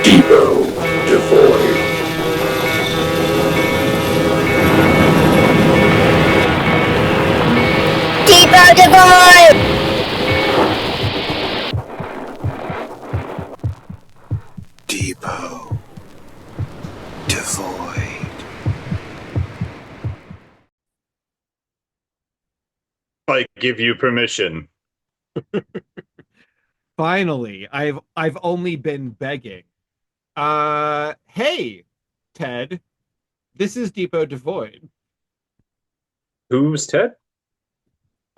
Depot devoid. Depot devoid. Depot devoid. I give you permission. Finally, I've only been begging. Hey, Ted, this is Depot Devoid. Who's Ted?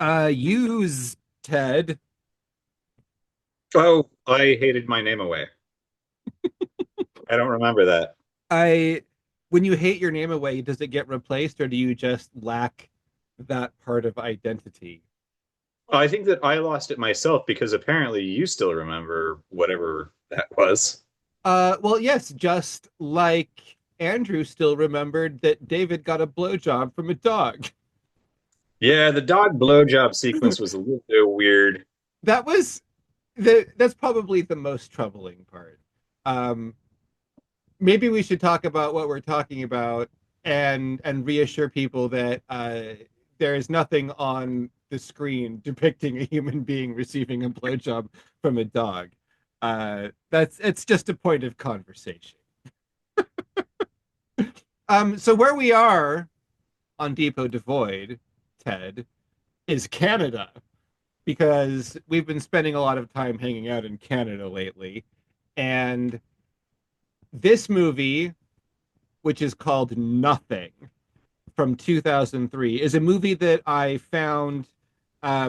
Use Ted. Oh, I hated my name away. I don't remember that. When you hate your name away, does it get replaced, or do you just lack that part of identity? I think that I lost it myself because apparently you still remember whatever that was. Well, yes, just like Andrew still remembered that David got a blowjob from a dog. Yeah, the dog blowjob sequence was a little bit weird. That was that's probably the most troubling part. Um, Maybe we should talk about what we're talking about and reassure people that there is nothing on the screen depicting a human being receiving a blowjob from a dog. It's just a point of conversation. So where we are on Depot Devoid, Ted, is Canada, because we've been spending a lot of time hanging out in Canada lately. And this movie, which is called Nothing from 2003, is a movie that I found uh,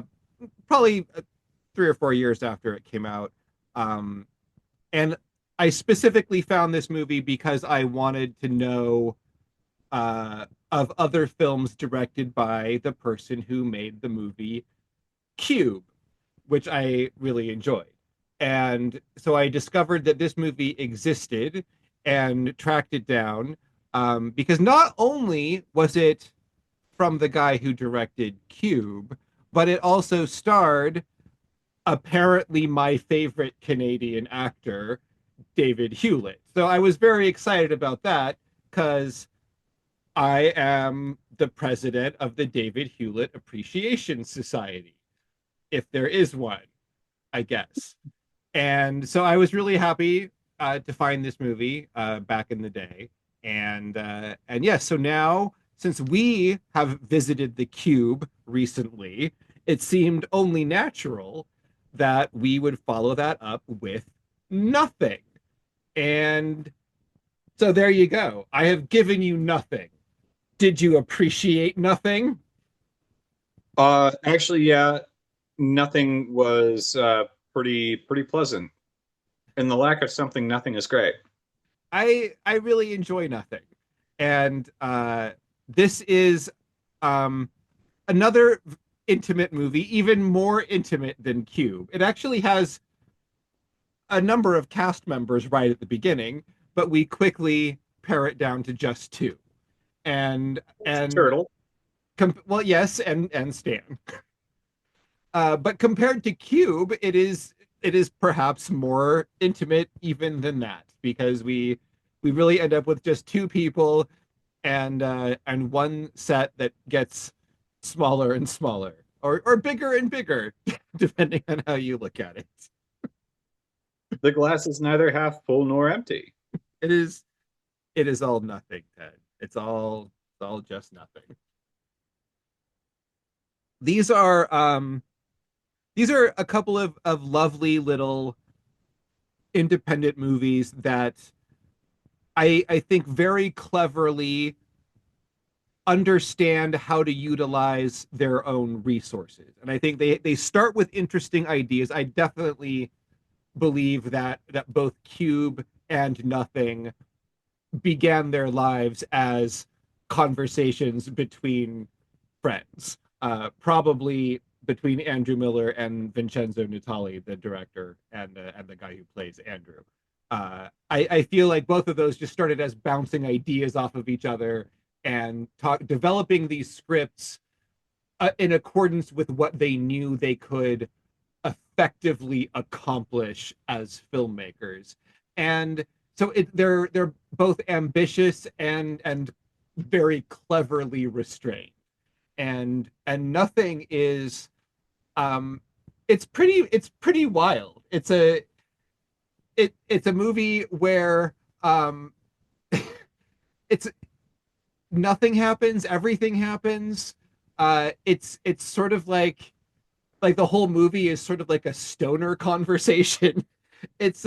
probably 3 or 4 years after it came out. And I specifically found this movie because I wanted to know of other films directed by the person who made the movie Cube, which I really enjoyed. And so I discovered that this movie existed and tracked it down, because not only was it from the guy who directed Cube, but it also starred apparently my favorite Canadian actor, David Hewlett. So I was very excited about that because I am the president of the David Hewlett Appreciation Society, if there is one, I guess. And so I was really happy to find this movie back in the day. And yes, so now since we have visited the Cube recently, it seemed only natural that we would follow that up with Nothing. And so there you go. I have given you Nothing. Did you appreciate Nothing? Actually, yeah, nothing was pretty pleasant. And the lack of something, nothing is great. I really enjoy Nothing. And this is another intimate movie, even more intimate than Cube. It actually has a number of cast members right at the beginning, but we quickly pare it down to just two. And Turtle. well, yes, and Stan. But compared to Cube, it is perhaps more intimate even than that, because we really end up with just two people and one set that gets smaller and smaller, or bigger and bigger, depending on how you look at it. The glass is neither half full nor empty. It is all nothing, Ted. It's all just nothing. These are a couple of lovely little independent movies that I think very cleverly understand how to utilize their own resources. And I think they start with interesting ideas. I definitely believe that both Cube and Nothing began their lives as conversations between friends, probably between Andrew Miller and Vincenzo Natali, the director, and the guy who plays Andrew. I feel like both of those just started as bouncing ideas off of each other and developing these scripts in accordance with what they knew they could effectively accomplish as filmmakers. And they're both ambitious and very cleverly restrained, and nothing is um it's pretty wild. It's a movie where it's nothing happens, everything happens. It's sort of like the whole movie is sort of like a stoner conversation. It's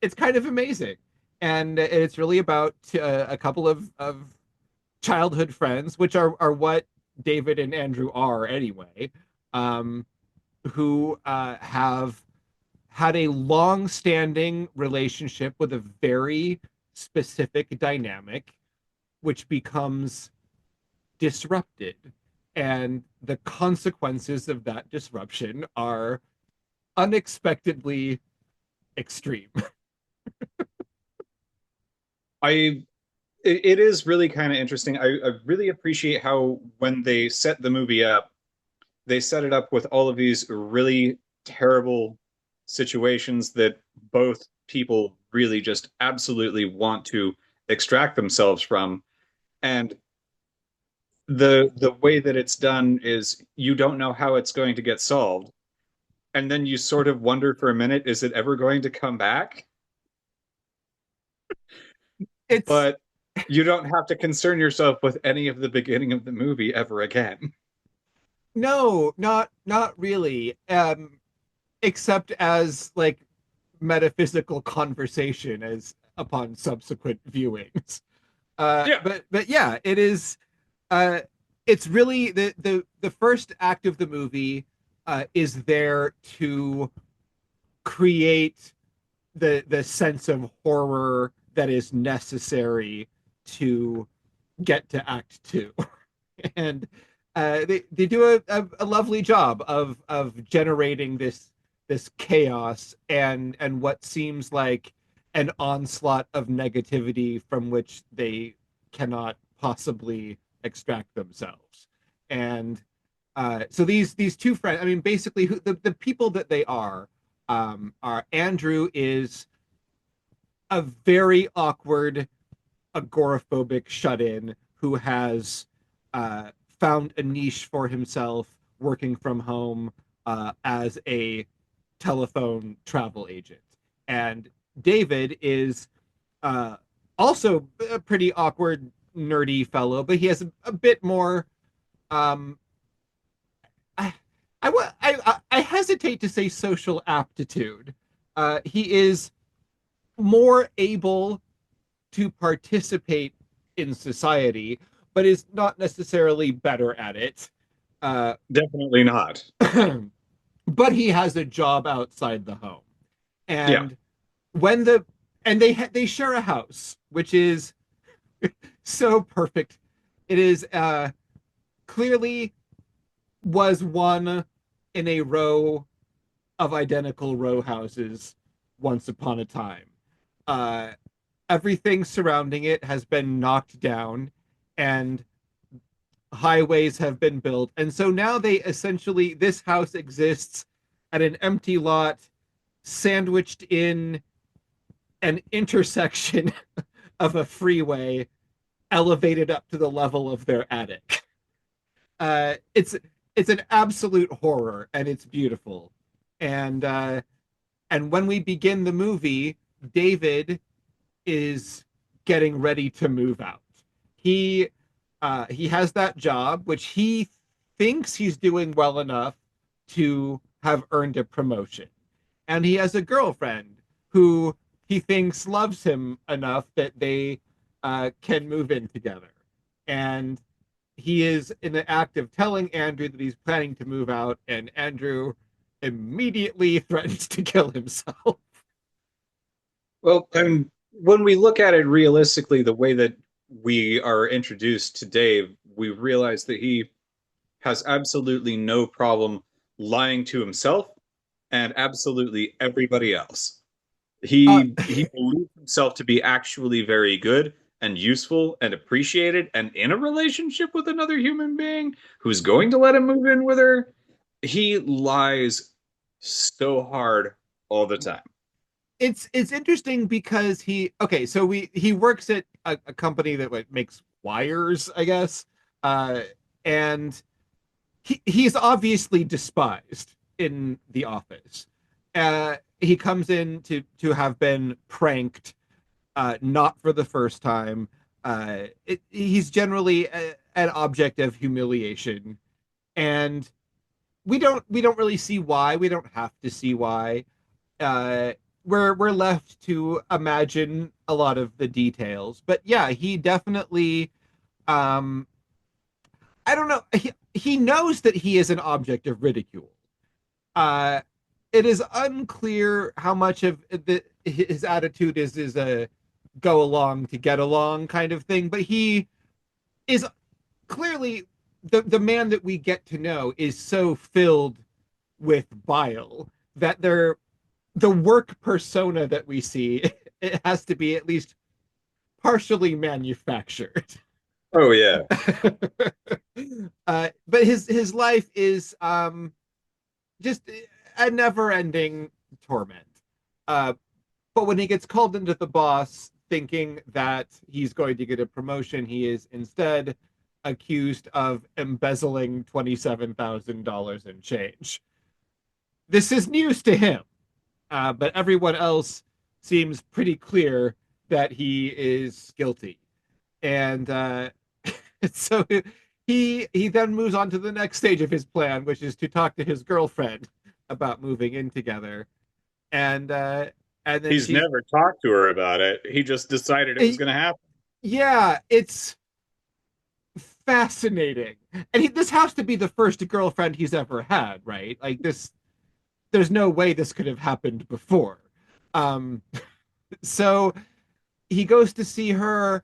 it's kind of amazing, and it's really about a couple of childhood friends, which are what David and Andrew are anyway, um, who have had a long-standing relationship with a very specific dynamic, which becomes disrupted, and the consequences of that disruption are unexpectedly extreme. I it is really kind of interesting. I really appreciate how when they set the movie up, they set it up with all of these really terrible situations that both people really just absolutely want to extract themselves from. And the way that it's done is you don't know how it's going to get solved. And then you sort of wonder for a minute, is it ever going to come back? It's But you don't have to concern yourself with any of the beginning of the movie ever again. no, not really. Except as like metaphysical conversation as upon subsequent viewings. Yeah. But yeah, it is. Uh, it's really the first act of the movie is there to create the sense of horror that is necessary to get to Act Two, and they do a lovely job of generating this chaos and what seems like an onslaught of negativity from which they cannot possibly extract themselves. And so these two friends, I mean, basically, the people that they are Andrew is a very awkward, agoraphobic shut-in who has uh, found a niche for himself working from home as a telephone travel agent. And David is uh, also a pretty awkward, nerdy fellow, but he has a bit more. Um, I, I hesitate to say social aptitude. He is more able to participate in society, but is not necessarily better at it. Uh, Definitely not. but he has a job outside the home, Yeah. and when the and they share a house, which is so perfect. It is clearly was one in a row of identical row houses once upon a time. Uh, Everything surrounding it has been knocked down, and highways have been built. And so now they essentially, this house exists at an empty lot sandwiched in an intersection of a freeway elevated up to the level of their attic. It's an absolute horror, and it's beautiful. And and when we begin the movie, David is getting ready to move out. He he has that job, which he thinks he's doing well enough to have earned a promotion, and he has a girlfriend who he thinks loves him enough that they can move in together. And he is in the act of telling Andrew that he's planning to move out, and Andrew immediately threatens to kill himself. Well, and when we look at it realistically, the way that we are introduced to Dave, we realize that he has absolutely no problem lying to himself and absolutely everybody else. Uh, He believes himself to be actually very good and useful and appreciated and in a relationship with another human being who's going to let him move in with her. He lies so hard all the time. it's interesting because he works at a company that like makes wires, I guess. Uh and he's obviously despised in the office. He comes in to have been pranked, not for the first time. He's generally an object of humiliation, and we don't really see why. We don't have to see why. Uh, we're left to imagine a lot of the details, but yeah, he definitely. Um, I don't know. He knows that he is an object of ridicule. Uh, it is unclear how much of his attitude is a go along to get along kind of thing, but he is clearly the man that we get to know is so filled with bile that the work persona that we see it has to be at least partially manufactured. Oh yeah. But his life is just a never-ending torment. Uh, but when he gets called into the boss, thinking that he's going to get a promotion, he is instead accused of embezzling $27,000 in change. This is news to him, but everyone else seems pretty clear that he is guilty, and so he then moves on to the next stage of his plan, which is to talk to his girlfriend about moving in together, and then He's she's never talked to her about it. He just decided it was going to happen. yeah, it's fascinating, and this has to be the first girlfriend he's ever had, right? Like this, there's no way this could have happened before. Um, so he goes to see her,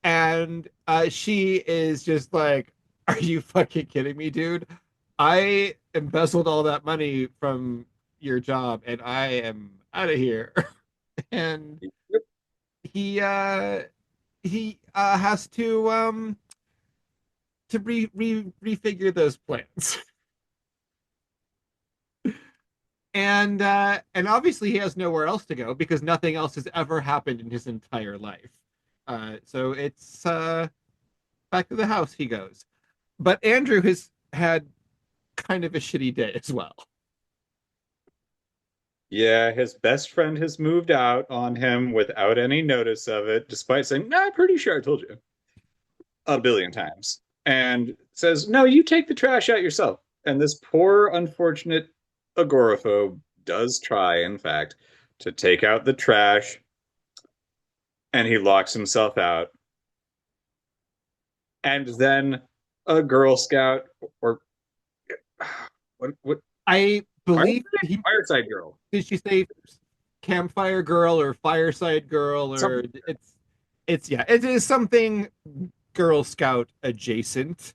and she is just like, "Are you fucking kidding me, dude? I embezzled all that money from your job, and I am out of here." And he has to refigure those plans. And obviously he has nowhere else to go because nothing else has ever happened in his entire life. So it's back to the house he goes. But Andrew has had kind of a shitty day as well. Yeah, his best friend has moved out on him without any notice of it, despite saying, "No, I'm pretty sure I told you a billion times." And says, "No, you take the trash out yourself." And this poor, unfortunate agoraphobe does try, in fact, to take out the trash, and he locks himself out. And then a Girl Scout or what I believe he Fireside Girl. did she say campfire girl or fireside girl or Something. it's yeah, it is something Girl Scout adjacent.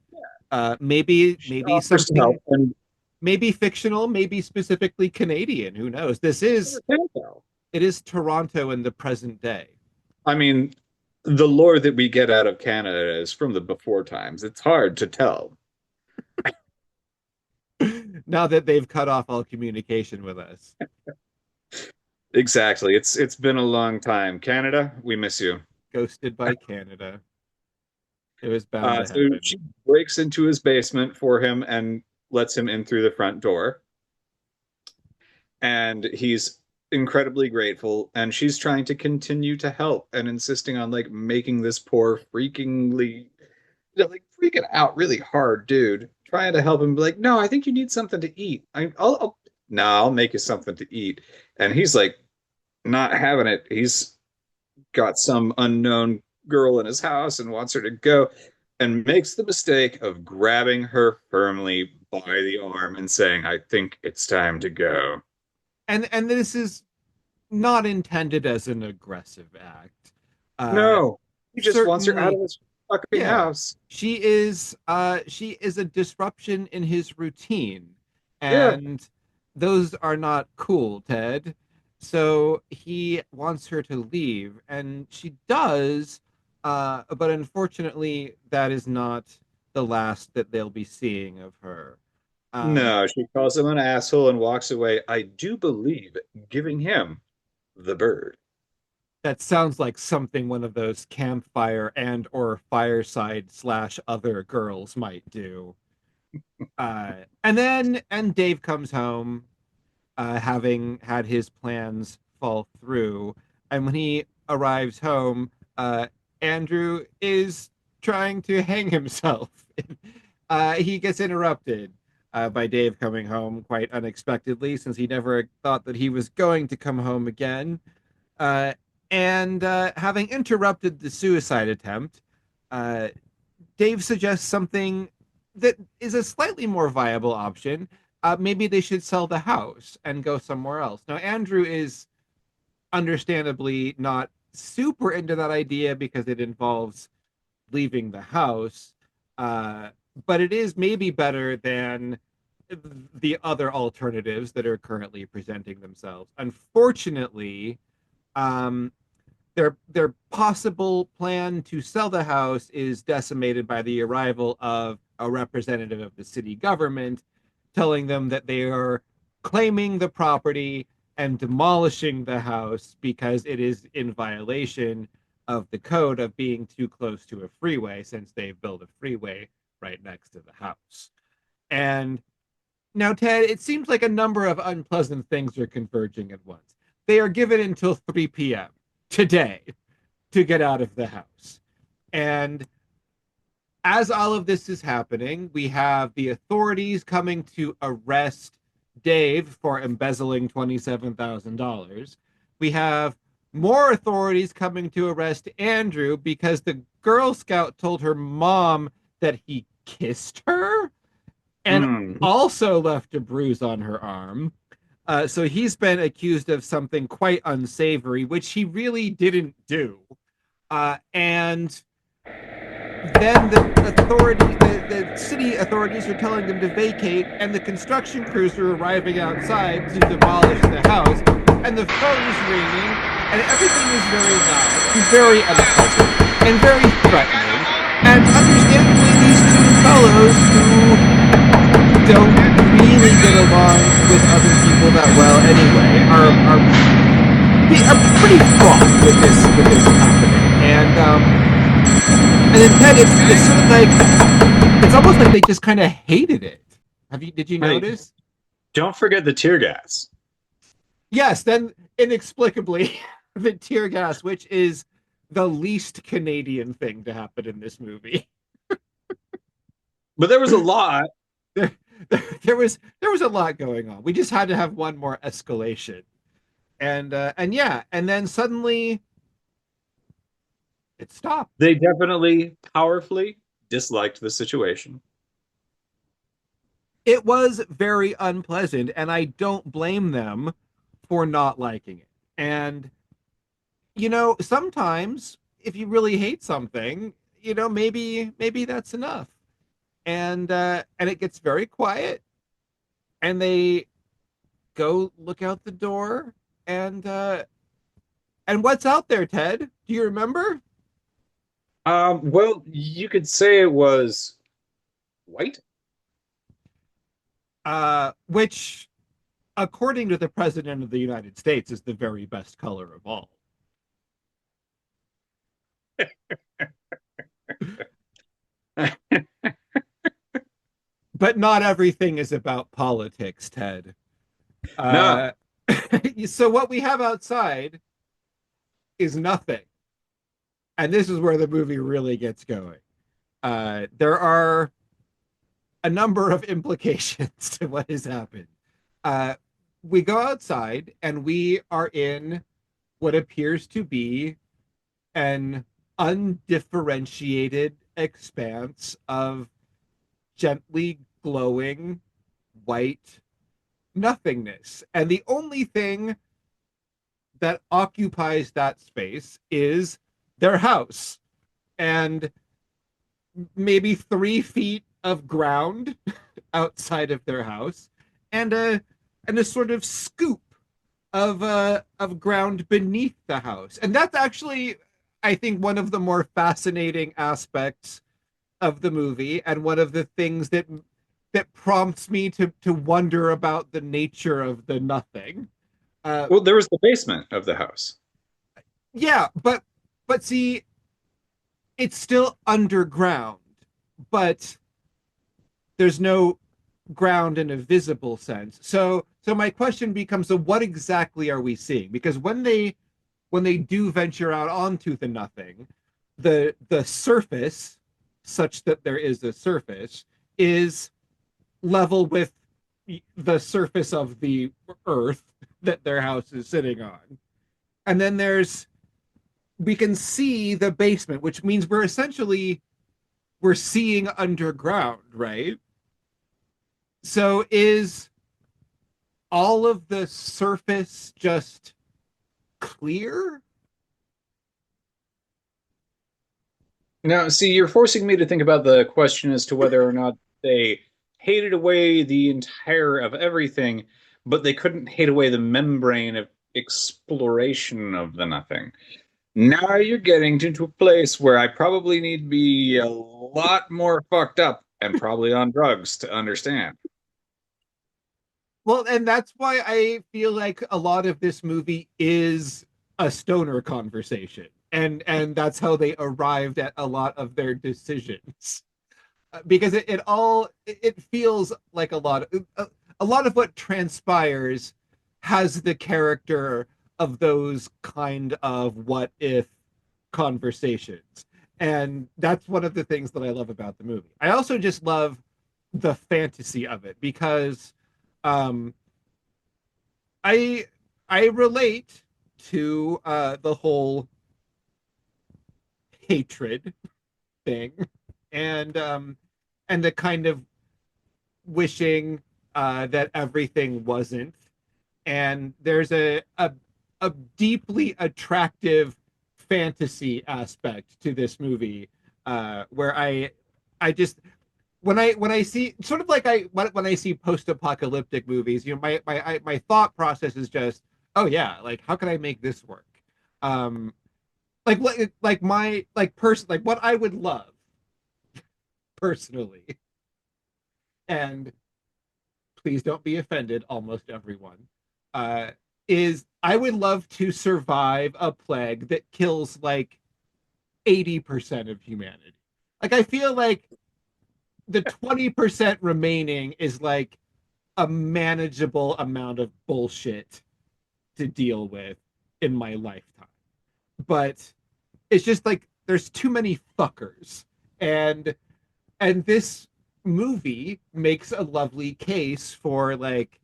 Maybe Offers to help, something and maybe fictional, maybe specifically Canadian. Who knows? It is Toronto in the present day. I mean, the lore that we get out of Canada is from the before times. It's hard to tell. Now that they've cut off all communication with us. Exactly. It's been a long time. Canada, we miss you. Ghosted by Canada. It was bound to So happen. she breaks into his basement for him and lets him in through the front door. And he's incredibly grateful. And she's trying to continue to help and insisting on like making this poor like freaking out really hard dude, trying to help him be like, no, I think you need something to eat. No, I'll make you something to eat. And he's like not having it. He's got some unknown girl in his house and wants her to go and makes the mistake of grabbing her firmly by the arm and saying, I think it's time to go. And this is not intended as an aggressive act. Uh No, he just wants her out of Certainly, his fucking yeah. house. She is a disruption in his routine. Yeah. And those are not cool, Ted. So he wants her to leave, and she does, but unfortunately, that is not the last that they'll be seeing of her. Um, No, she calls him an asshole and walks away. I do believe giving him the bird. That sounds like something one of those campfire and or fireside slash other girls might do. And Dave comes home, having had his plans fall through. And when he arrives home, Andrew is trying to hang himself. He gets interrupted by Dave coming home quite unexpectedly, since he never thought that he was going to come home again. Uh, and having interrupted the suicide attempt, uh, Dave suggests something that is a slightly more viable option. Maybe they should sell the house and go somewhere else. Now, Andrew is understandably not super into that idea because it involves leaving the house, uh, but it is maybe better than the other alternatives that are currently presenting themselves. Unfortunately, um, their possible plan to sell the house is decimated by the arrival of a representative of the city government telling them that they are claiming the property and demolishing the house because it is in violation of the code of being too close to a freeway, since they've built a freeway right next to the house. And now, Ted, it seems like a number of unpleasant things are converging at once. They are given until 3 p.m. today to get out of the house. And as all of this is happening, we have the authorities coming to arrest Dave for embezzling $27,000. We have more authorities coming to arrest Andrew because the Girl Scout told her mom that he kissed her and also left a bruise on her arm. So he's been accused of something quite unsavory, which he really didn't do. And then the city authorities are telling them to vacate, and the construction crews are arriving outside to demolish the house, and the phone is ringing, and everything is very loud, and very unpleasant, and very threatening. And understandably, these two fellows who don't really get along with other people that well anyway are pretty fraught with this happening. And then Ted, it's sort of like it's almost like they just kind of hated it. Did you notice? Don't forget the tear gas. Yes, then inexplicably the tear gas, which is the least Canadian thing to happen in this movie. But there was a lot. There was a lot going on. We just had to have one more escalation. And then suddenly it stopped. They definitely powerfully disliked the situation. It was very unpleasant, and I don't blame them for not liking it. And sometimes if you really hate something, maybe that's enough. And it gets very quiet, and they go look out the door, and what's out there, Ted? Do you remember? Well, you could say it was white. Which, according to the President of the United States, is the very best color of all. But not everything is about politics, Ted. No. So what we have outside is nothing. And this is where the movie really gets going. There are a number of implications to what has happened. We go outside and we are in what appears to be an undifferentiated expanse of gently glowing white nothingness. And the only thing that occupies that space is their house and maybe 3 feet of ground outside of their house, and a sort of scoop of ground beneath the house. And that's actually, I think, one of the more fascinating aspects of the movie, and one of the things that prompts me to wonder about the nature of the nothing. Uh, Well, there was the basement of the house. yeah, but see, it's still underground, but there's no ground in a visible sense. So my question becomes, so what exactly are we seeing? Because when they do venture out onto the nothing, the surface, such that there is a surface, is level with the surface of the earth that their house is sitting on. And then we can see the basement, which means we're seeing underground, right? So is all of the surface just clear? Now, see, you're forcing me to think about the question as to whether or not they hated away the entire of everything, but they couldn't hate away the membrane of exploration of the nothing. Now you're getting into a place where I probably need to be a lot more fucked up and probably on drugs to understand. Well, and that's why I feel like a lot of this movie is a stoner conversation. And that's how they arrived at a lot of their decisions. Because it feels like a lot of what transpires has the character of those kind of what if conversations. And that's one of the things that I love about the movie. I also just love the fantasy of it because um I I relate to the whole hatred thing and the kind of wishing that everything wasn't. And there's a deeply attractive fantasy aspect to this movie where I just when I see sort of like when I see post-apocalyptic movies, my thought process is just, oh yeah, like how can I make this work? Um, like my like person like what I would love personally, and please don't be offended, almost everyone, uh, is I would love to survive a plague that kills like 80% of humanity. Like I feel like the 20% remaining is like a manageable amount of bullshit to deal with in my lifetime. But it's just like there's too many fuckers. And this movie makes a lovely case for like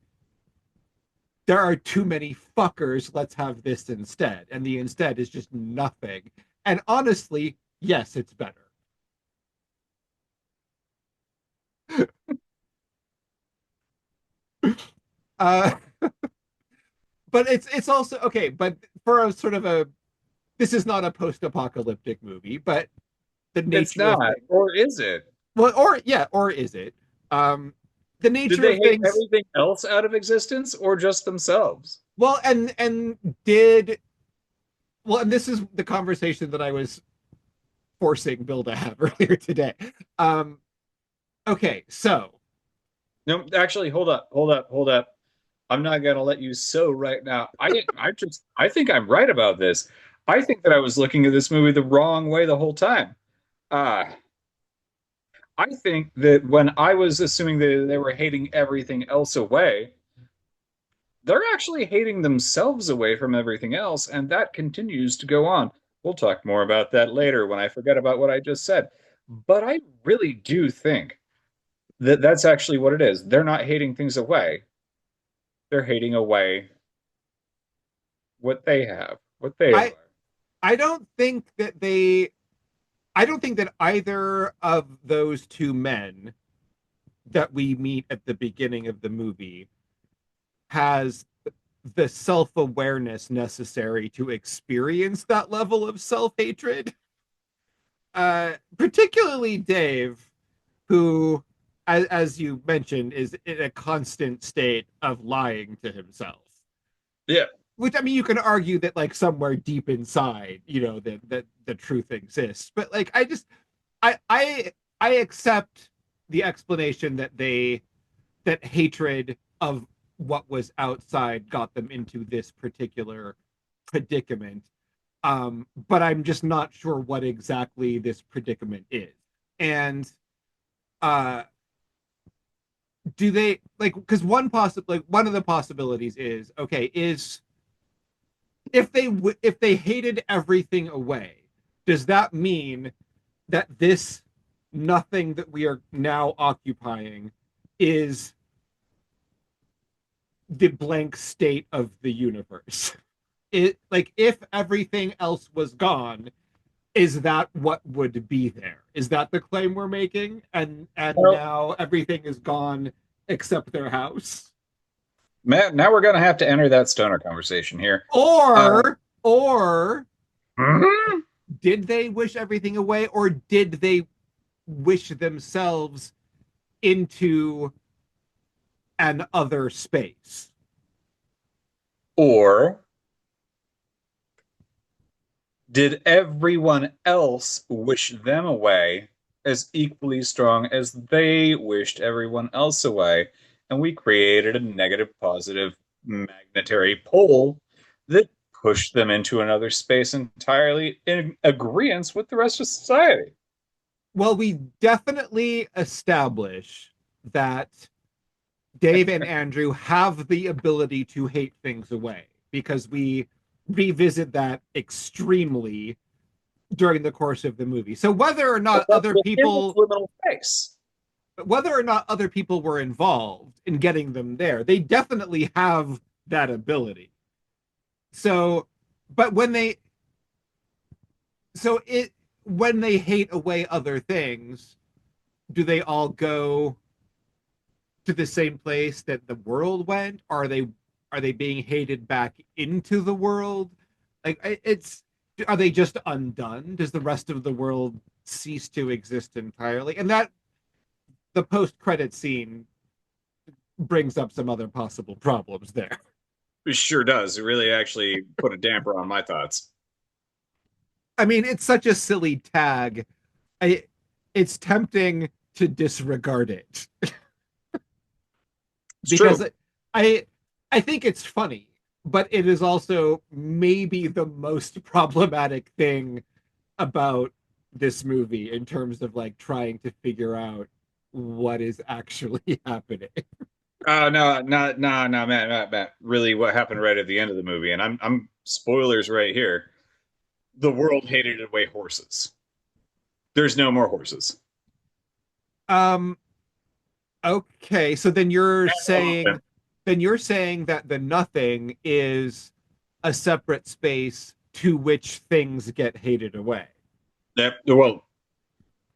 there are too many fuckers, let's have this instead. And the instead is just nothing. And honestly, yes, it's better. Uh but it's also okay, but for a sort of a this is not a post-apocalyptic movie, but the It's nature of not, things. or is it? Well, or yeah, or is it? Um, the Did nature they of hate things. everything else out of existence or just themselves? Well, and did well, and this is the conversation that I was forcing Bill to have earlier today. Um, okay, so No, actually, hold up. I'm not gonna let you so right now. I think I'm right about this. I think that I was looking at this movie the wrong way the whole time. Uh, I think that when I was assuming that they were hating everything else away, they're actually hating themselves away from everything else, and that continues to go on. We'll talk more about that later when I forget about what I just said. But I really do think that that's actually what it is. They're not hating things away. They're hating away what they have, what they I are. I don't think that they I don't think that either of those two men that we meet at the beginning of the movie has the self-awareness necessary to experience that level of self-hatred. Particularly Dave, who, as you mentioned, is in a constant state of lying to himself. Yeah. Which I mean, you can argue that like somewhere deep inside, that the truth exists. But like, I accept the explanation that hatred of what was outside got them into this particular predicament. But I'm just not sure what exactly this predicament is. And uh do they like because one of the possibilities is okay, is if they hated everything away, does that mean that this nothing that we are now occupying is the blank state of the universe? It like if everything else was gone, is that what would be there? Is that the claim we're making? And Well, now everything is gone except their house? Matt, now we're going to have to enter that stoner conversation here. Or Mhm. did they wish everything away, or did they wish themselves into an other space? Or did everyone else wish them away as equally strong as they wished everyone else away? And we created a negative positive magnetary pole that pushed them into another space entirely in agreement with the rest of society. Well, we definitely establish that Dave and Andrew have the ability to hate things away because we revisit that extremely during the course of the movie. So But that's within this liminal space. whether or not other people were involved in getting them there, they definitely have that ability. So, but when they hate away other things, do they all go to the same place that the world went? Are they being hated back into the world? Like it's are they just undone? Does the rest of the world cease to exist entirely? And that the post credit scene brings up some other possible problems there. It sure does. It really actually put a damper on my thoughts. I mean, it's such a silly tag. I, it's tempting to disregard it It's because true. I I think it's funny, but it is also maybe the most problematic thing about this movie in terms of like trying to figure out what is actually happening. Oh no, no, Matt. Really, what happened right at the end of the movie, and I'm spoilers right here. The world hated away horses. There's no more horses. Um okay, so then you're saying that the nothing is a separate space to which things get hated away. Yep. Well,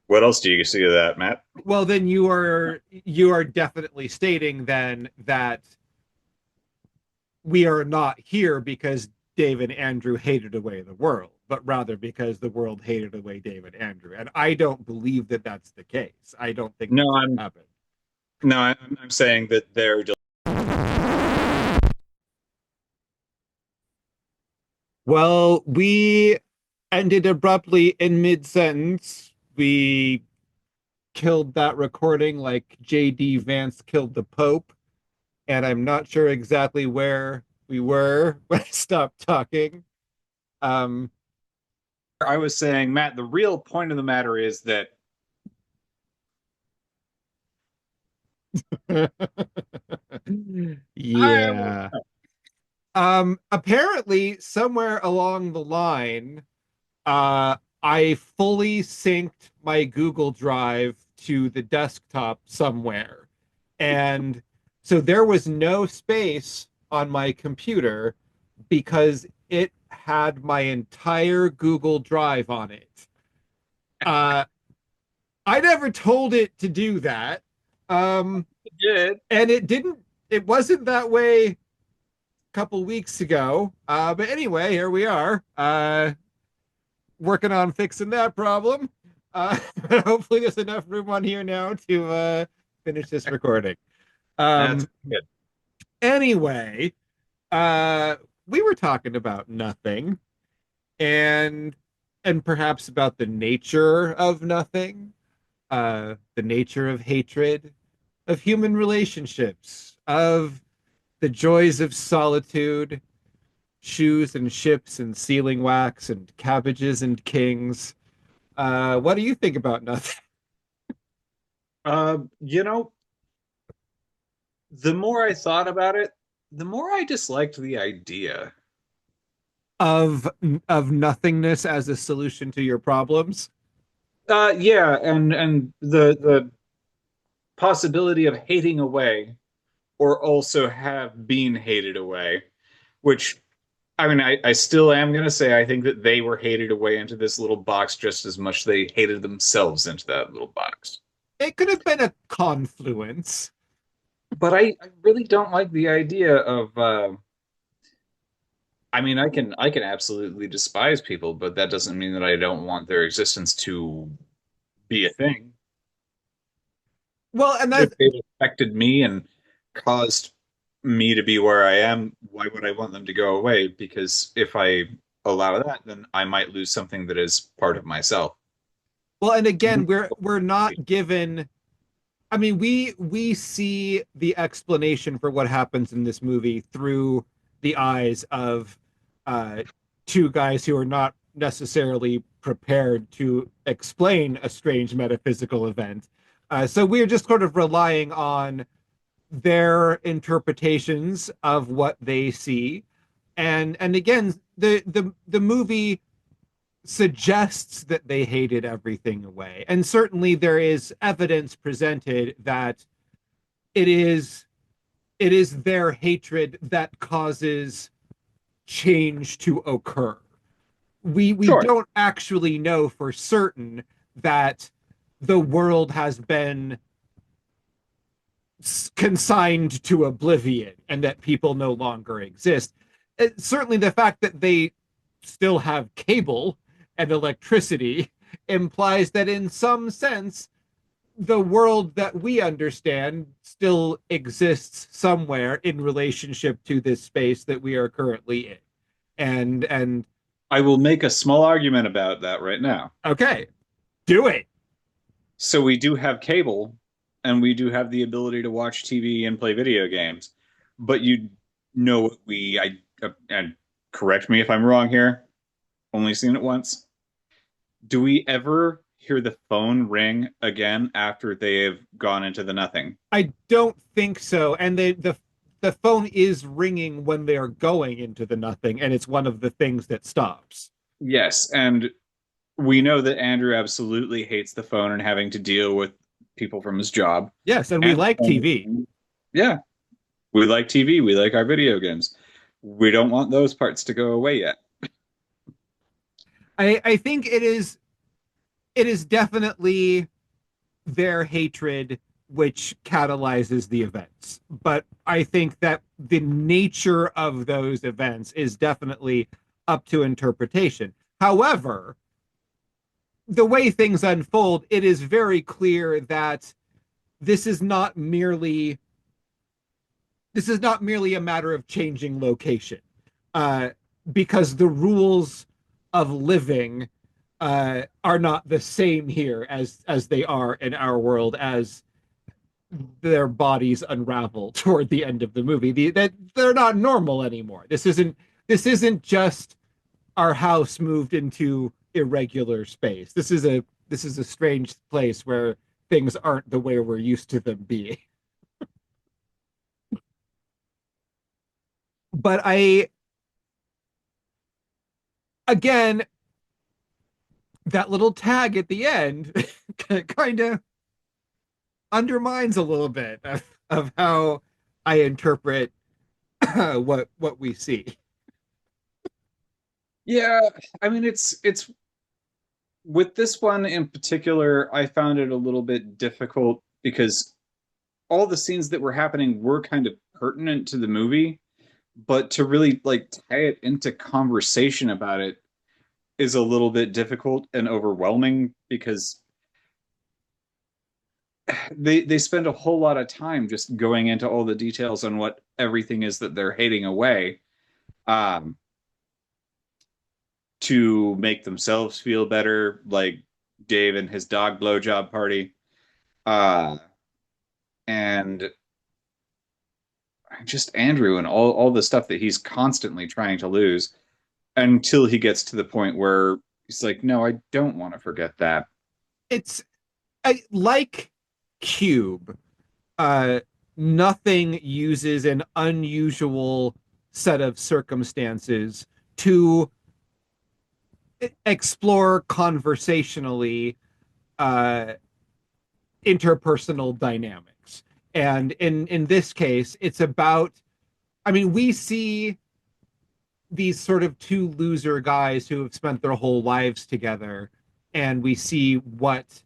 what else do you see of that, Matt? Well, then you are definitely stating then that we are not here because Dave and Andrew hated away the world, but rather because the world hated away Dave and Andrew. And I don't believe that that's the case. I don't think No, that's what I'm happened. no, I'm saying that they're just Well, we ended abruptly in mid sentence. We killed that recording like J.D. Vance killed the Pope, and I'm not sure exactly where we were when I stopped talking. Um, I was saying, Matt, the real point of the matter is that I yeah. Apparently, somewhere along the line, I fully synced my Google Drive to the desktop somewhere. And so there was no space on my computer because it had my entire Google Drive on it. Uh, I never told it to do that. Um, did. and it wasn't that way a couple weeks ago. But anyway, here we are. Working on fixing that problem. Uh, hopefully there's enough room on here now to finish this recording. That's Um, good. anyway, uh, we were talking about nothing and perhaps about the nature of nothing, the nature of hatred, of human relationships, of The joys of solitude, shoes and ships and sealing wax and cabbages and kings. What do you think about nothing? You know, the more I thought about it, the more I disliked the idea. of of nothingness as a solution to your problems? Yeah, and the possibility of hating away or also have been hated away, which I mean, I still am going to say I think that they were hated away into this little box just as much they hated themselves into that little box. It could have been a confluence. But I really don't like the idea of I mean, I can absolutely despise people, but that doesn't mean that I don't want their existence to be a thing. Well, and If that's they've affected me and caused me to be where I am, why would I want them to go away? Because if I allow that, then I might lose something that is part of myself. well, and again, we're not given. I mean, we see the explanation for what happens in this movie through the eyes of uh, two guys who are not necessarily prepared to explain a strange metaphysical event. So we're just sort of relying on their interpretations of what they see, and again, the movie suggests that they hated everything away. And certainly there is evidence presented that it is it is their hatred that causes change to occur. We Sure. don't actually know for certain that the world has been consigned to oblivion and that people no longer exist. Certainly the fact that they still have cable and electricity implies that in some sense the world that we understand still exists somewhere in relationship to this space that we are currently in. And I will make a small argument about that right now. okay, do it. So we do have cable and we do have the ability to watch TV and play video games. But you know what and correct me if I'm wrong here, only seen it once. Do we ever hear the phone ring again after they have gone into the nothing? I don't think so. And the phone is ringing when they are going into the nothing, and it's one of the things that stops. Yes, and we know that Andrew absolutely hates the phone and having to deal with people from his job. Yes, and we And like TV. yeah, we like TV, we like our video games. We don't want those parts to go away yet. I think it is definitely their hatred which catalyzes the events. But I think that the nature of those events is definitely up to interpretation. However, the way things unfold, it is very clear that this is not merely this is not merely a matter of changing location, uh, because the rules of living are not the same here as they are in our world as their bodies unravel toward the end of the movie. That they're not normal anymore. This isn't just our house moved into irregular space. This is a strange place where things aren't the way we're used to them being. But I again, that little tag at the end kind of undermines a little bit of how I interpret what we see. Yeah, I mean it's with this one in particular, I found it a little bit difficult because all the scenes that were happening were kind of pertinent to the movie, but to really like tie it into conversation about it is a little bit difficult and overwhelming because they spend a whole lot of time just going into all the details on what everything is that they're hating away um to make themselves feel better, like Dave and his dog blowjob party. And just Andrew and all the stuff that he's constantly trying to lose until he gets to the point where he's like, no, I don't want to forget that. It's like Cube. Uh, Nothing uses an unusual set of circumstances to explore conversationally uh, interpersonal dynamics. And in this case, it's about, I mean, we see these sort of two loser guys who have spent their whole lives together, and we see what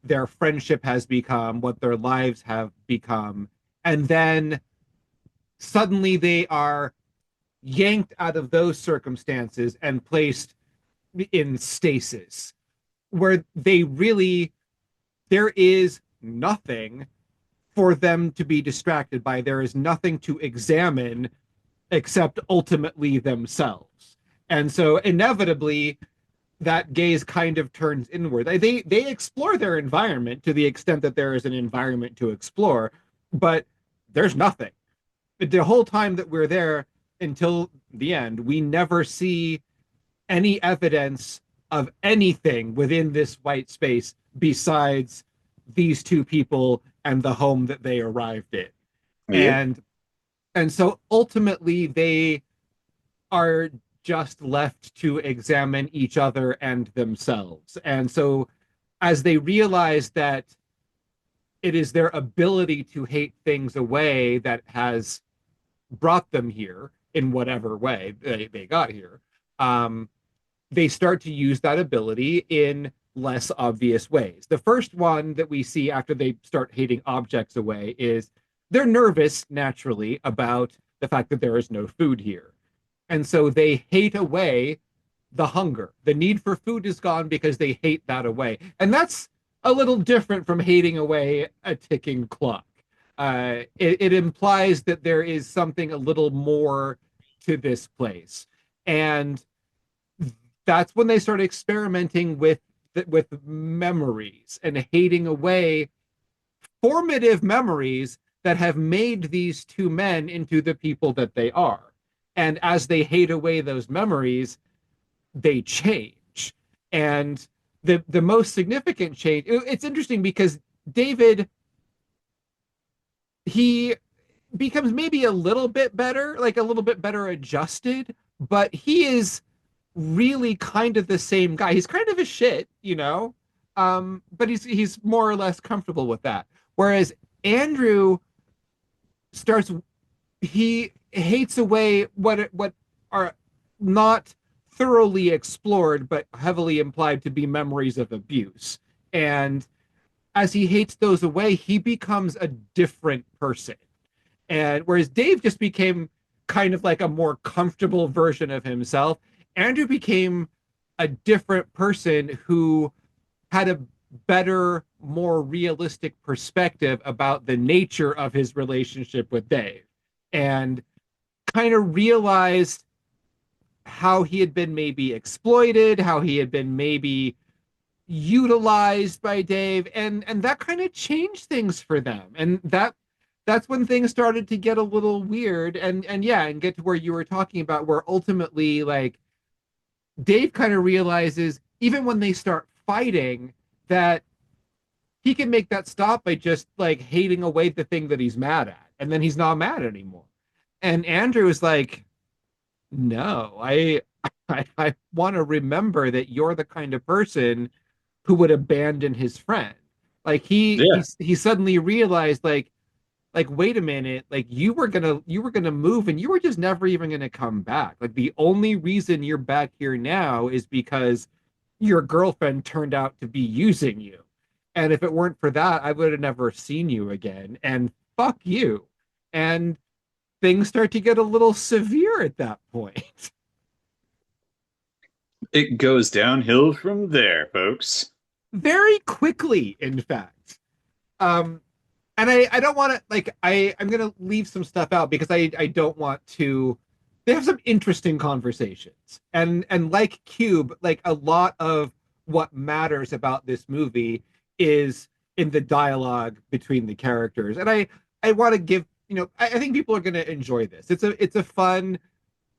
their friendship has become, what their lives have become, and then suddenly they are yanked out of those circumstances and placed in stasis where they really, there is nothing for them to be distracted by. There is nothing to examine except ultimately themselves. And so inevitably that gaze kind of turns inward. They explore their environment to the extent that there is an environment to explore, but there's nothing. The whole time that we're there until the end, we never see any evidence of anything within this white space besides these two people and the home that they arrived in. Yep. And so ultimately they are just left to examine each other and themselves. And so as they realize that it is their ability to hate things away that has brought them here in whatever way they got here, they start to use that ability in less obvious ways. The first one that we see after they start hating objects away is they're nervous naturally about the fact that there is no food here. And so they hate away the hunger. The need for food is gone because they hate that away. And that's a little different from hating away a ticking clock. It implies that there is something a little more to this place. And that's when they start experimenting with memories and hating away formative memories that have made these two men into the people that they are. And as they hate away those memories, they change. And the most significant change, it's interesting because David, he becomes maybe a little bit better, like a little bit better adjusted, but he is really kind of the same guy. He's kind of a shit, you know, but he's more or less comfortable with that. Whereas Andrew starts, he hates away what are not thoroughly explored but heavily implied to be memories of abuse. And as he hates those away, he becomes a different person. And whereas Dave just became kind of like a more comfortable version of himself, Andrew became a different person who had a better, more realistic perspective about the nature of his relationship with Dave, and kind of realized how he had been maybe exploited, how he had been maybe utilized by Dave, and that kind of changed things for them. And that's when things started to get a little weird, and yeah, and get to where you were talking about, where ultimately like Dave kind of realizes, even when they start fighting, that he can make that stop by just like hating away the thing that he's mad at, and then he's not mad anymore. And Andrew is like, no, I want to remember that you're the kind of person who would abandon his friend. Like he suddenly realized like wait a minute, like you were gonna move and you were just never even gonna come back. Like the only reason you're back here now is because your girlfriend turned out to be using you. And if it weren't for that, I would have never seen you again. And fuck you. And things start to get a little severe at that point. It goes downhill from there, folks. Very quickly, in fact. Um, and I don't want to like I'm gonna leave some stuff out because I don't want to. They have some interesting conversations, and like Cube, like a lot of what matters about this movie is in the dialogue between the characters, and I want to give I think people are going to enjoy this. It's a fun,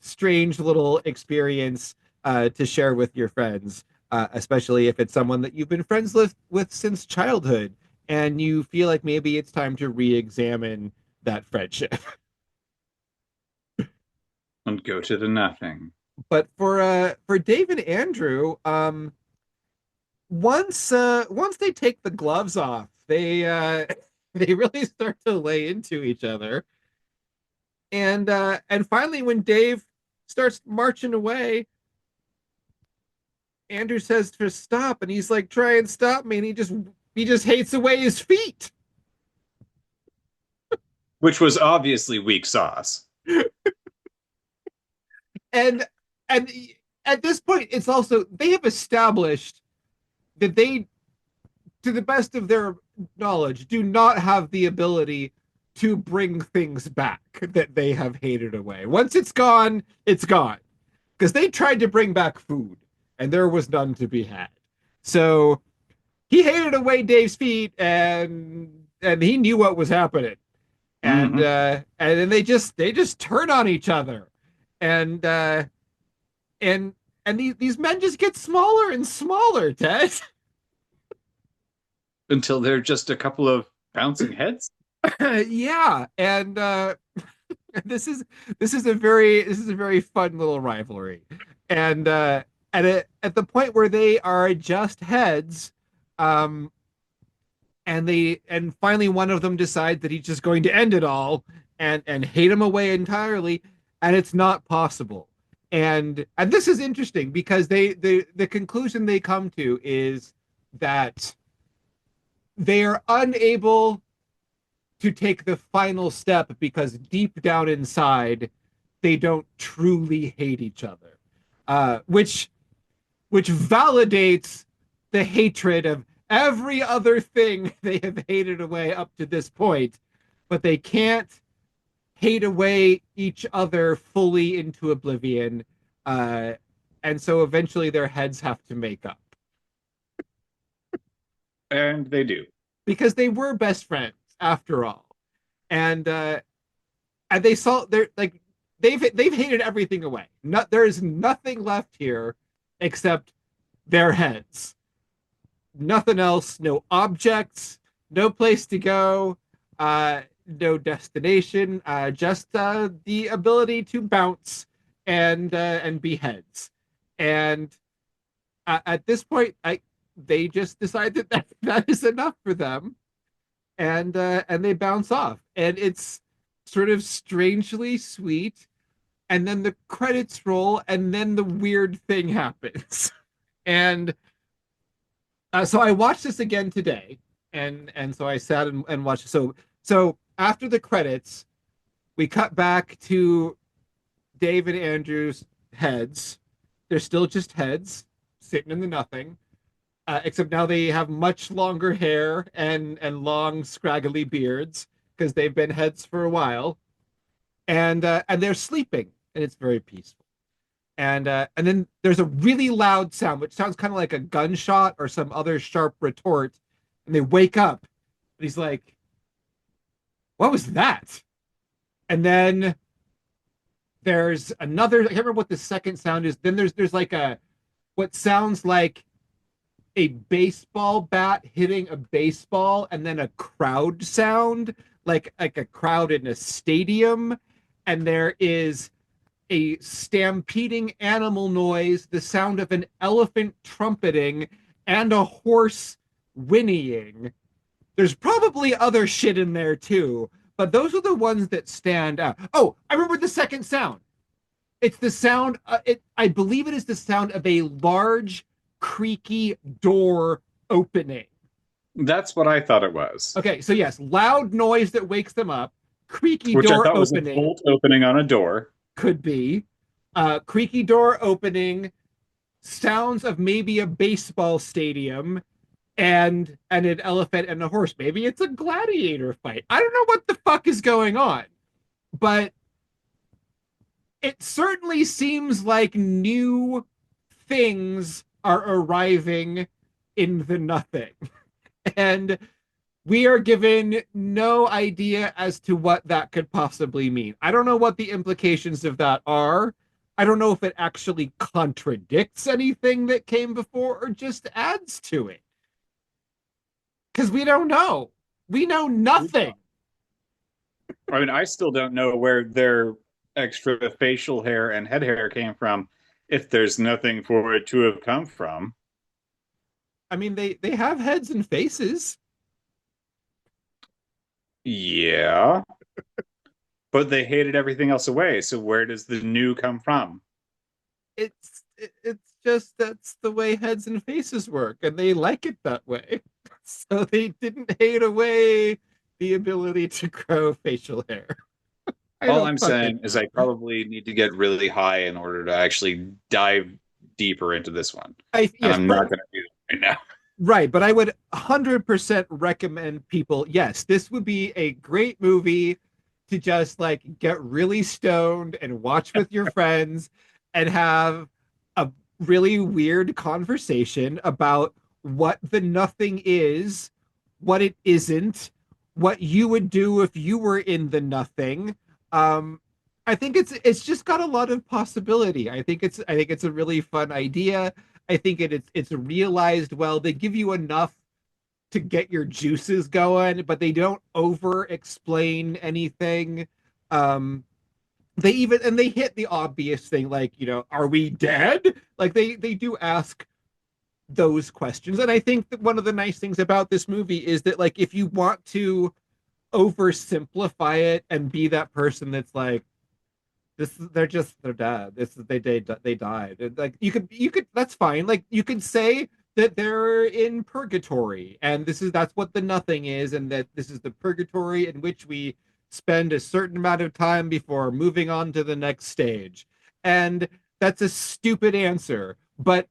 strange little experience to share with your friends, especially if it's someone that you've been friends with since childhood, and you feel like maybe it's time to re-examine that friendship. And go to the nothing. But for Dave and Andrew, once they take the gloves off, they they really start to lay into each other. And finally, when Dave starts marching away, Andrew says to stop, and he's like, "Try and stop me," and he just hates away his feet. Which was obviously weak sauce. And and at this point, it's also they have established that they, to the best of their knowledge, do not have the ability to bring things back that they have hated away. Once it's gone, it's gone. Because they tried to bring back food, and there was none to be had. So he hated away Dave's feet, and he knew what was happening. And then they just turn on each other, and and these men just get smaller and smaller, Ted. Until they're just a couple of bouncing heads. Yeah, and this is a very fun little rivalry, and at the point where they are just heads, and finally one of them decides that he's just going to end it all and hate him away entirely, and it's not possible. And this is interesting because the conclusion they come to is that they are unable to take the final step because deep down inside they don't truly hate each other, which validates the hatred of every other thing they have hated away up to this point, but they can't hate away each other fully into oblivion, and so eventually their heads have to make up. And they do. Because they were best friends after all. And they saw they're like they've hated everything away. There is nothing left here except their heads. Nothing else, no objects, no place to go, no destination, just the ability to bounce and be heads. And at this point, they just decide that is enough for them, and they bounce off, and it's sort of strangely sweet. And then the credits roll, and then the weird thing happens. And so I watched this again today, and so I sat and watched. So after the credits, we cut back to Dave and Andrew's heads. They're still just heads sitting in the nothing. Except now they have much longer hair and long scraggly beards because they've been heads for a while, and they're sleeping, and it's very peaceful. And then there's a really loud sound, which sounds kind of like a gunshot or some other sharp retort, and they wake up, and he's like, "What was that?" And then there's another. I can't remember what the second sound is. Then there's like what sounds like a baseball bat hitting a baseball, and then a crowd sound, like a crowd in a stadium, and there is a stampeding animal noise, the sound of an elephant trumpeting, and a horse whinnying. There's probably other shit in there too, but those are the ones that stand out. Oh, I remember the second sound. It's the sound, I believe it is the sound of a large creaky door opening. That's what I thought it was. Okay, so yes, loud noise that wakes them up, creaky Which door I thought opening. was a bolt opening on a door. Could be. Creaky door opening, sounds of maybe a baseball stadium, and an elephant and a horse. Maybe it's a gladiator fight. I don't know what the fuck is going on, but it certainly seems like new things are arriving in the nothing. And We are given no idea as to what that could possibly mean. I don't know what the implications of that are. I don't know if it actually contradicts anything that came before or just adds to it. Because we don't know. We know nothing. I mean, I still don't know where their extra facial hair and head hair came from, if there's nothing for it to have come from. I mean, they have heads and faces. Yeah, but they hated everything else away. So where does the new come from? It's just that's the way heads and faces work, and they like it that way. So they didn't hate away the ability to grow facial hair. I All don't I'm fucking saying is know. I probably need to get really high in order to actually dive deeper into this one. I And yes, I'm not going to do that right now. right, but I would 100% recommend people. Yes, this would be a great movie to just like get really stoned and watch with your friends and have a really weird conversation about what the nothing is, what it isn't, what you would do if you were in the nothing. Um, I think it's just got a lot of possibility. I think it's a really fun idea. I think it's realized well. They give you enough to get your juices going, but they don't over explain anything. Um, they even and they hit the obvious thing, like, are we dead? Like they do ask those questions. And I think that one of the nice things about this movie is that, like, if you want to oversimplify it and be that person that's like, they're dead. They died. Like, you could that's fine. Like, you could say that they're in purgatory and that's what the nothing is, and that this is the purgatory in which we spend a certain amount of time before moving on to the next stage. And that's a stupid answer, but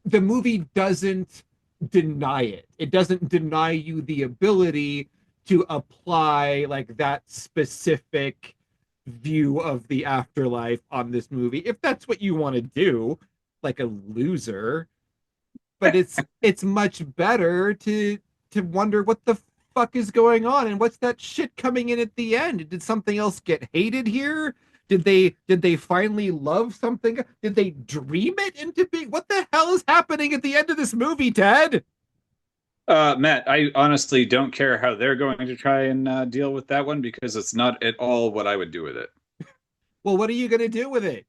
the movie doesn't deny it. It doesn't deny you the ability to apply like that specific view of the afterlife on this movie if that's what you want to do, like a loser. But it's much better to wonder what the fuck is going on and what's that shit coming in at the end. Did something else get hated here? Did they finally love something? Did they dream it into being? What the hell is happening at the end of this movie, Ted? Matt, I honestly don't care how they're going to try and deal with that one because it's not at all what I would do with it. Well, what are you gonna do with it?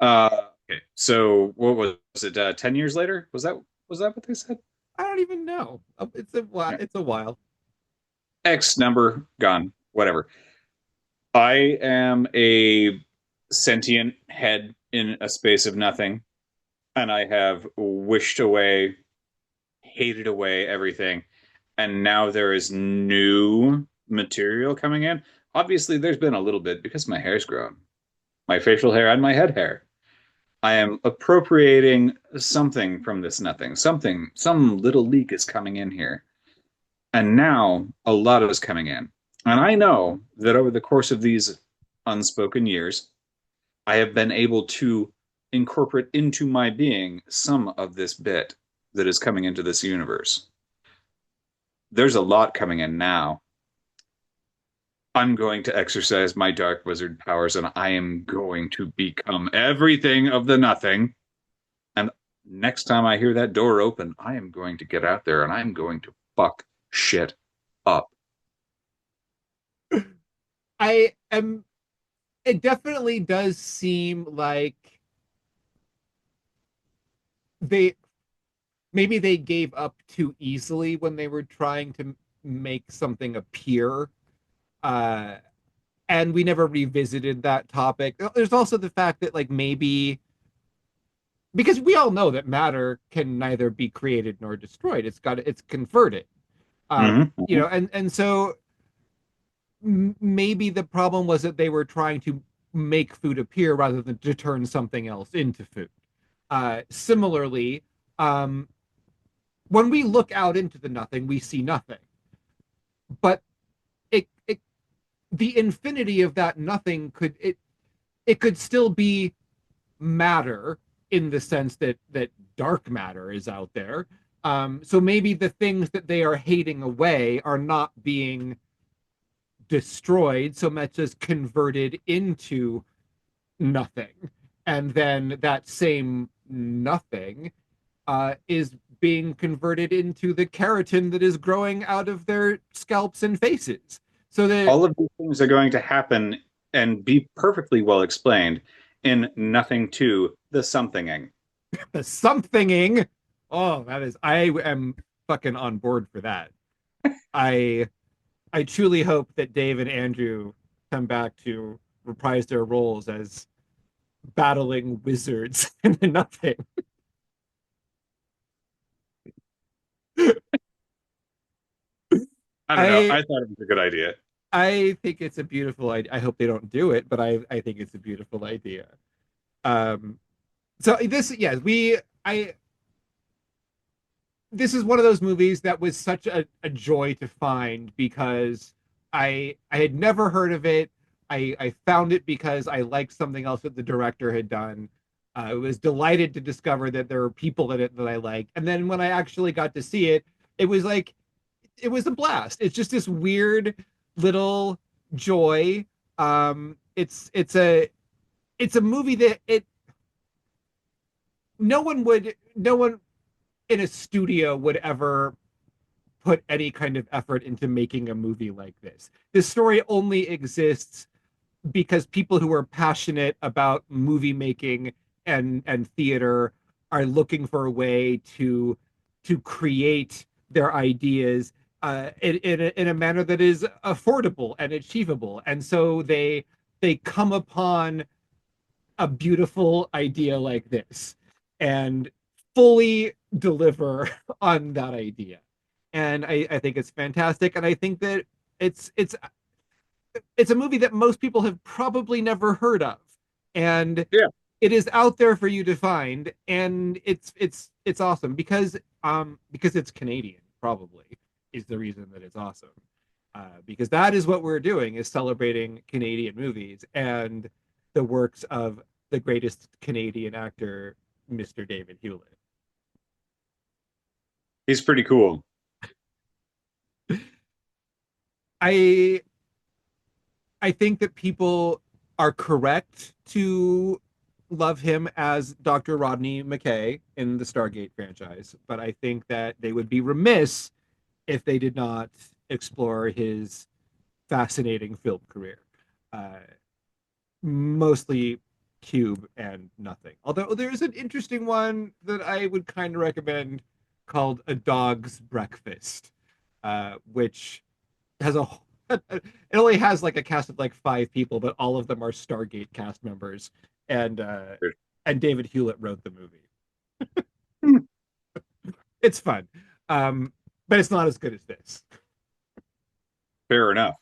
Okay, so what was it? 10 years later? Was that what they said? I don't even know. Yeah. It's a while. X number gone. Whatever. I am a sentient head in a space of nothing, and I have wished away, hated away everything, and now there is new material coming in. Obviously, there's been a little bit because my hair's grown, my facial hair and my head hair. I am appropriating something from this nothing. Something, some little leak is coming in here. And now a lot is coming in. And I know that over the course of these unspoken years, I have been able to incorporate into my being some of this bit that is coming into this universe. There's a lot coming in now. I'm going to exercise my dark wizard powers and I am going to become everything of the nothing. And next time I hear that door open, I am going to get out there and I'm going to fuck shit up. I am It definitely does seem like they maybe they gave up too easily when they were trying to make something appear. Uh and we never revisited that topic. There's also the fact that, like, maybe because we all know that matter can neither be created nor destroyed. It's converted. Mm-hmm. And so maybe the problem was that they were trying to make food appear rather than to turn something else into food. Similarly, um, when we look out into the nothing, we see nothing. But it the infinity of that nothing it could still be matter, in the sense that dark matter is out there. So maybe the things that they are hating away are not being destroyed so much as converted into nothing. And then that same nothing is being converted into the keratin that is growing out of their scalps and faces. So that All of these things are going to happen and be perfectly well explained in nothing to the somethinging. the somethinging, oh, that is, I am fucking on board for that. I I truly hope that Dave and Andrew come back to reprise their roles as battling wizards in nothing. I don't know. I I thought it was a good idea. I think it's a beautiful idea. I hope they don't do it, but I think it's a beautiful idea. Um, so this, yes, I this is one of those movies that was such a joy to find because I had never heard of it. I found it because I liked something else that the director had done. I was delighted to discover that there were people in it that I liked, and then when I actually got to see it, it was like it was a blast. It's just this weird little joy. It's a movie that it no one in a studio would ever put any kind of effort into making a movie like this. This story only exists because people who are passionate about movie making and theater are looking for a way to create their ideas in a manner that is affordable and achievable, and so they come upon a beautiful idea like this and fully deliver on that idea. And I think it's fantastic. And I think that it's it's a movie that most people have probably never heard of. And Yeah. it is out there for you to find. And it's awesome because it's Canadian, probably is the reason that it's awesome. Because that is what we're doing is celebrating Canadian movies and the works of the greatest Canadian actor, Mr. David Hewlett. He's pretty cool. I I think that people are correct to love him as Dr. Rodney McKay in the Stargate franchise, but I think that they would be remiss if they did not explore his fascinating film career. Uh, Mostly Cube and Nothing. Although there's an interesting one that I would kind of recommend called A Dog's Breakfast, which has a it only has like a cast of like five people, but all of them are Stargate cast members, and uh, and David Hewlett wrote the movie. It's fun, but it's not as good as this. Fair enough.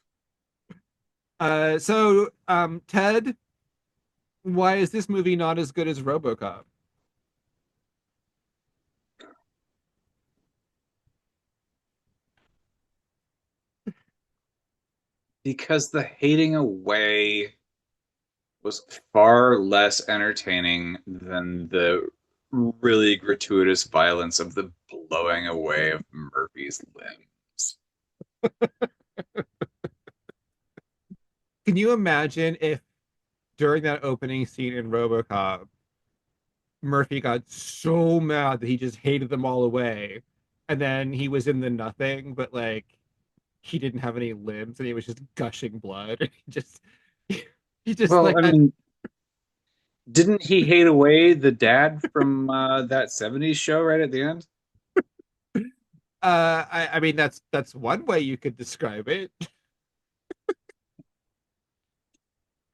Ted, why is this movie not as good as RoboCop? Because the hating away was far less entertaining than the really gratuitous violence of the blowing away of Murphy's limbs. Can you imagine if during that opening scene in RoboCop, Murphy got so mad that he just hated them all away, and then he was in the nothing, but like he didn't have any limbs and he was just gushing blood. He just Well, like I had mean, didn't he hate away the dad from that 70s show right at the end? I mean that's one way you could describe it.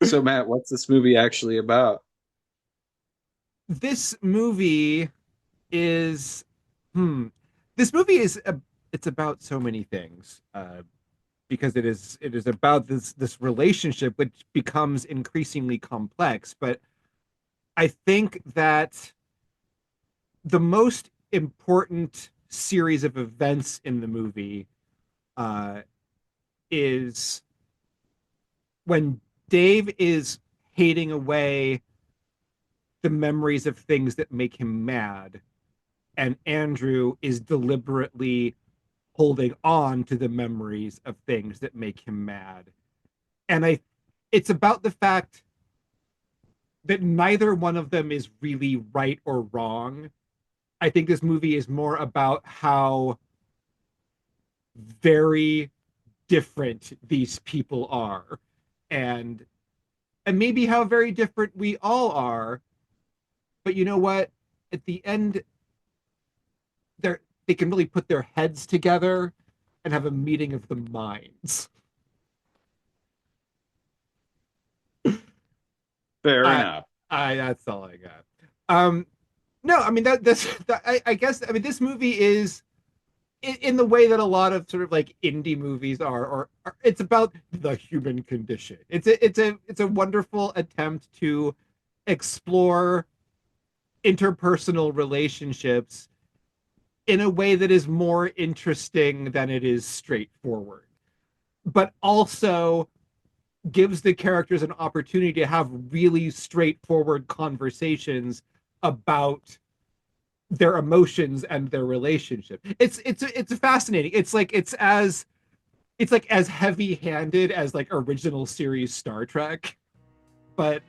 So, Matt, what's this movie actually about? This movie is hmm this movie is it's about so many things because it is about this relationship which becomes increasingly complex, but I think that the most important series of events in the movie uh, is when Dave is hating away the memories of things that make him mad, and Andrew is deliberately holding on to the memories of things that make him mad. And it's about the fact that neither one of them is really right or wrong. I think this movie is more about how very different these people are, and maybe how very different we all are. But you know what? At the end, they can really put their heads together and have a meeting of the minds. Fair enough. That's all I got. No, I mean I guess this movie is in the way that a lot of sort of like indie movies are, or it's about the human condition. It's a wonderful attempt to explore interpersonal relationships in a way that is more interesting than it is straightforward, but also gives the characters an opportunity to have really straightforward conversations about their emotions and their relationship. It's fascinating. It's like as heavy-handed as like original series Star Trek, but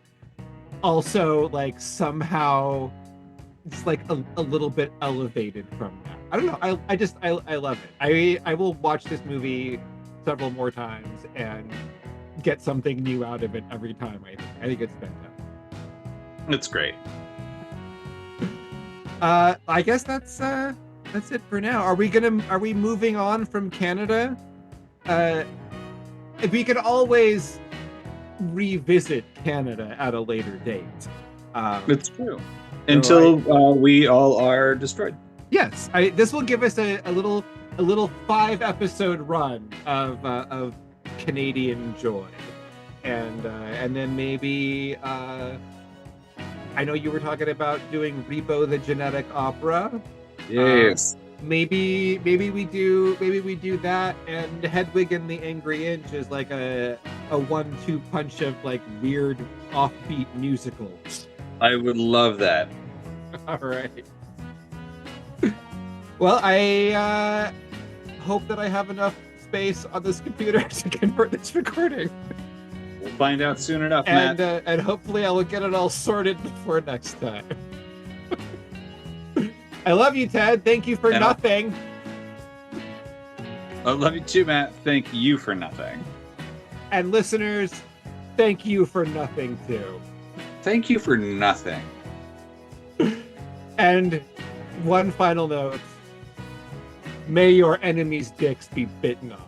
also like somehow it's like a little bit elevated from that. I don't know. I love it. I will watch this movie several more times and get something new out of it every time. I think it's fantastic. It's great. I guess that's it for now. Are we moving on from Canada? If we could always revisit Canada at a later date. It's true. Until we all are destroyed. Yes, this will give us a little 5-episode run of Canadian joy, and then maybe I know you were talking about doing Rebo the Genetic Opera. Yes. Maybe we do that, and Hedwig and the Angry Inch is like a 1-2 punch of like weird offbeat musicals. I would love that. All right. Well, I hope that I have enough space on this computer to convert this recording. We'll find out soon enough, Matt. And hopefully I will get it all sorted before next time. I love you, Ted. Thank you for nothing. I love you too, Matt. Thank you for nothing. And listeners, thank you for nothing too. Thank you for nothing. And one final note. May your enemies' dicks be bitten off.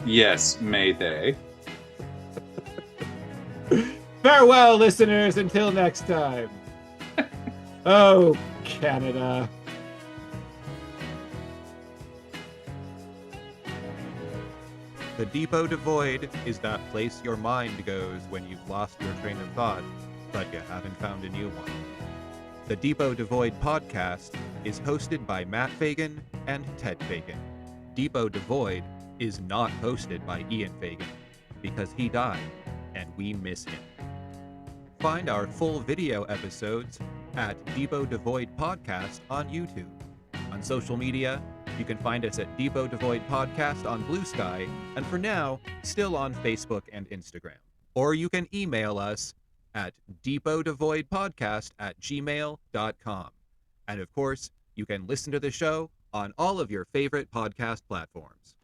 Yes, may they. Farewell, listeners, until next time. Oh, Canada. The Depot Devoid is that place your mind goes when you've lost your train of thought, but you haven't found a new one. The Depot Devoid podcast is hosted by Matt Fagan and Ted Fagan. Depot Devoid is not hosted by Ian Fagan because he died and we miss him. Find our full video episodes at Depot Devoid Podcast on YouTube. On social media, you can find us at Depot Devoid Podcast on Blue Sky, and for now, still on Facebook and Instagram. Or you can email us at depotdevoidpodcast@gmail.com. And of course, you can listen to the show on all of your favorite podcast platforms.